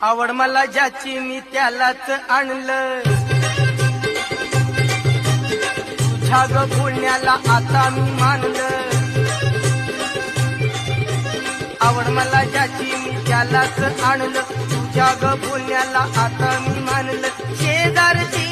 आवड मला ज्याची मी त्यालाच आणलं, तुझ्या ग बोलण्याला आता मी मानलं. आवड मला ज्याची मी त्यालाच आणलं, तुझ्या ग बोलण्याला आता मी मानलं. शेजारची